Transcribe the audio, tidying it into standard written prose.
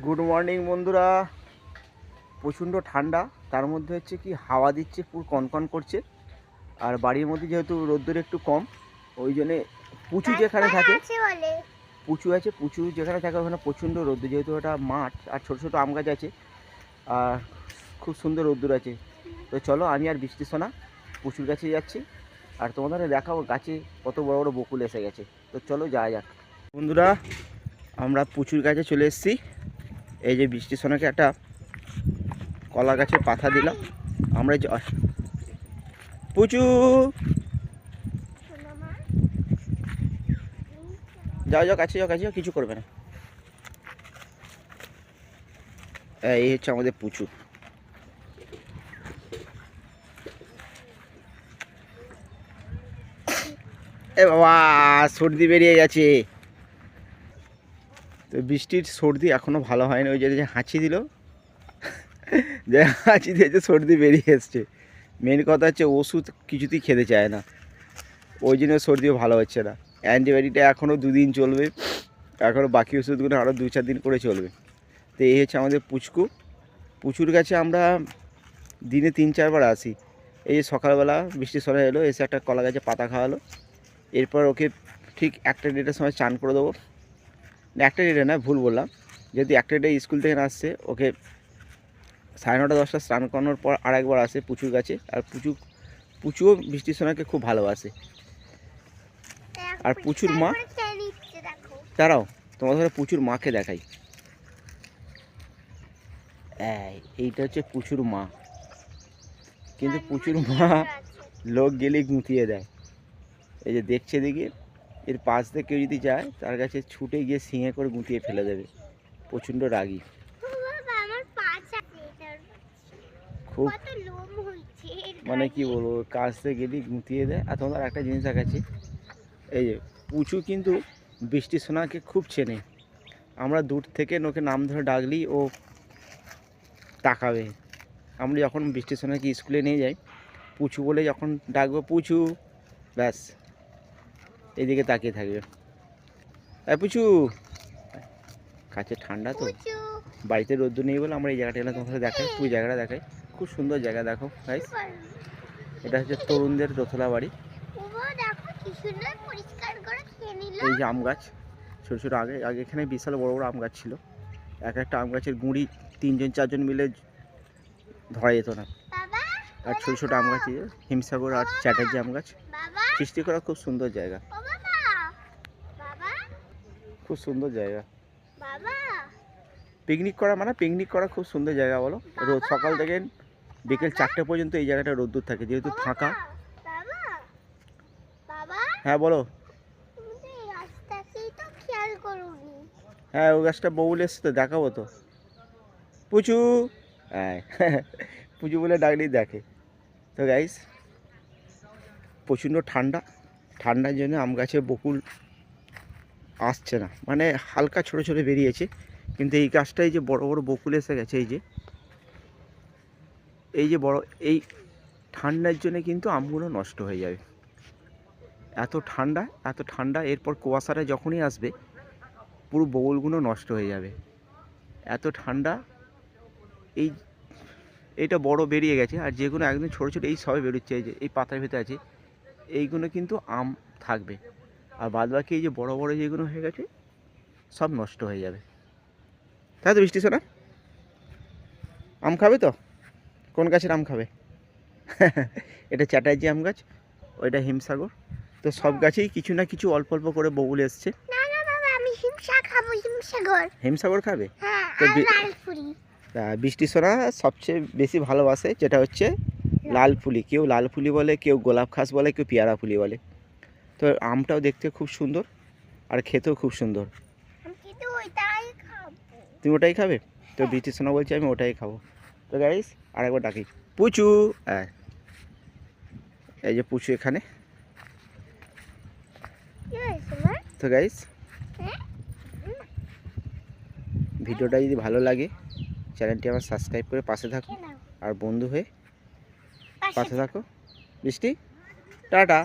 Good morning বন্ধুরা। প্রচণ্ড ঠান্ডা, তার মধ্যে হচ্ছে কি হাওয়া দিচ্ছে, পুরো কনকন করছে। আর বাড়ির মধ্যে যেহেতু রোদ্দুর একটু কম, ওই জন্যে পুচু যেখানে থাকে, পুচু আছে, পুচু যেখানে থাকে ওখানে প্রচণ্ড রোদ্দুর, যেহেতু ওটা মাঠ আর ছোটো ছোটো আম গাছ আছে আর খুব সুন্দর রোদ্দুর আছে। তো চলো আমি আর বৃষ্টি সোনা পুচুর কাছে যাচ্ছি আর তোমাদের দেখাবো গাছে কত বড় বড় বকুল এসে গেছে। তো চলো যাওয়া যাক বন্ধুরা, আমরা পুচুর কাছে চলে এসেছি। এই যে বৃষ্টি সোনাকে একটা কলা গাছের পাতা দিলাম আমরা। পুচু যাও যাও, কাছে যাও, কাছে যাও, কিছু করবে না। এই হচ্ছে আমাদের পুচু। এ বাবা, সর্দি বেরিয়ে গেছে। তো বৃষ্টির সর্দি এখনো ভালো হয়নি, ওই যে হাঁচি দিল, যে হাঁচি দিয়েছে সর্দি বেরিয়ে এসছে। মেন কথা হচ্ছে ওষুধ কিছুতেই খেতে চায় না, ওই জন্য সর্দিও ভালো হচ্ছে না। অ্যান্টিবায়োটিকটা এখনও 2 দিন চলবে, এখনও বাকি ওষুধগুলো আরও 2-4 দিন করে চলবে। তো এই হচ্ছে আমাদের পুচকু। পুচুর কাছে আমরা দিনে 3-4 বার আসি। এই যে সকালবেলা বৃষ্টি সরে এলো, এসে একটা কলা গাছে পাতা খাওয়ালো, এরপর ওকে ঠিক 1টা 1:30টার সময় চান করে দেবো। 1টা 1:30 না, ভুল বললাম, যেহেতু 1টা 1:30 স্কুল থেকে আসছে, ওকে 9:30 10টা স্নান করানোর পর আরেকবার আসে পুচুর কাছে। আর পুচুও বৃষ্টি সোনাকে খুব ভালোবাসে। আর পুচুর মা, দাঁড়াও তোমাদের পুচুর মাকে দেখাই। এইটা হচ্ছে পুচুর মা, কিন্তু পুচুর মা লোক গেলেই গুঁতিয়ে দেয়। এই যে দেখছে দিকে, এর পাশ থেকে কেউ যদি যায় তার কাছে ছুটে গিয়ে সিঙে করে গুঁতিয়ে ফেলে দেবে। প্রচণ্ড রাগী, খুব মানে কি বলবো, কাছ থেকে গেলেই গুঁতিয়ে দেয়। আর তোমাদের একটা জিনিস দেখাচ্ছি, এই যে পুচু কিন্তু বৃষ্টি সোনাকে খুব চেনে। আমরা দূর থেকে ওকে নাম ধরে ডাকলেই ও তাকাবে। আমরা যখন বৃষ্টি সোনাকে স্কুলে নিয়ে যাই, পুচু বলে যখন ডাকবো, পুচু, ব্যাস এইদিকে তাকিয়ে থাকবে। পুচু, কাছে ঠান্ডা তো, বাড়িতে রোদ্দুর নেই বলে আমরা এই জায়গাটা এলাম তোমাদের দেখাই। পুরো জায়গাটা দেখাই, খুব সুন্দর জায়গা। দেখো গাইস, এটা হচ্ছে তরুণদের দোতলা বাড়ি। এই যে আম গাছ ছোটো ছোটো, আগে এখানে বিশাল বড় বড় আম গাছ ছিল। এক একটা আম গাছের গুঁড়ি 3জন 4জন মিলে ধরা যেত না। আর ছোটো ছোটো আম গাছ, হিমসাগর আর চ্যাটার্জি আম গাছ। সৃষ্টি করা খুব সুন্দর জায়গা, খুব সুন্দর জায়গা। পিকনিক করা মানে পিকনিক করা খুব সুন্দর জায়গা বলো। রোজ সকাল থেকে বিকেল 4টে পর্যন্ত এই জায়গাটা রোদ্দুর থাকে, যেহেতু ফাঁকা। হ্যাঁ বলো। হ্যাঁ, ওই গাছটা বউল এসছে তো, দেখাবো তো। পুচু, হ্যাঁ পুচু বলে ডাকলেই দেখে। তো গাইস, প্রচণ্ড ঠান্ডা, ঠান্ডার জন্য আম গাছে বকুল আসছে না, মানে হালকা ছোটো ছোটো বেরিয়েছে। কিন্তু এই গাছটাই যে বড় বড় বকুল এসে গেছে, এই যে বড়, এই ঠান্ডার জন্য কিন্তু আমগুলো নষ্ট হয়ে যাবে। এত ঠান্ডা, এত ঠান্ডা। এরপর কুয়াশাটা যখনই আসবে পুরো বকুলগুলো নষ্ট হয়ে যাবে, এত ঠান্ডা। এইটা বড় বেরিয়ে গেছে, আর যেগুলো একদম ছোটো ছোটো এই সবে বেরোচ্ছে, এই যে এই পাতার ভেতরে আছে, এইগুলো কিন্তু আম থাকবে। আর বাদ বাকি এই যে বড় বড় যেগুলো হয়ে গেছে সব নষ্ট হয়ে যাবে। তাই তো বৃষ্টি সোনা? আম খাবে তো? কোন গাছের আম খাবে? এটা চ্যাটার্জি আম গাছ, ওইটা হিমসাগর। তো সব গাছেই কিছু না কিছু অল্প অল্প করে বকুল এসছে। হিমসাগর খাবে? তো বৃষ্টি সোনা সবচেয়ে বেশি ভালোবাসে যেটা হচ্ছে লাল ফুলি। কেউ লাল ফুলি বলে, কেউ গোলাপ খাস বলে, কেউ পেয়ারা ফুলি বলে। তো আমটাও দেখতে খুব সুন্দর আর খেতেও খুব সুন্দর। তুমি ওটাই খাবে? তো বৃষ্টি সোনা বলছে আমি ওটাই খাবো। তো গাইস, আরেকবার ডাকি, পুচু। হ্যাঁ, এই যে পুচু এখানে। তো গাইস, ভিডিওটা যদি ভালো লাগে চ্যানেলটি আমার সাবস্ক্রাইব করে পাশে থাকো, আর বন্ধু হয়ে পাশে থাকো। বৃষ্টি, টাটা।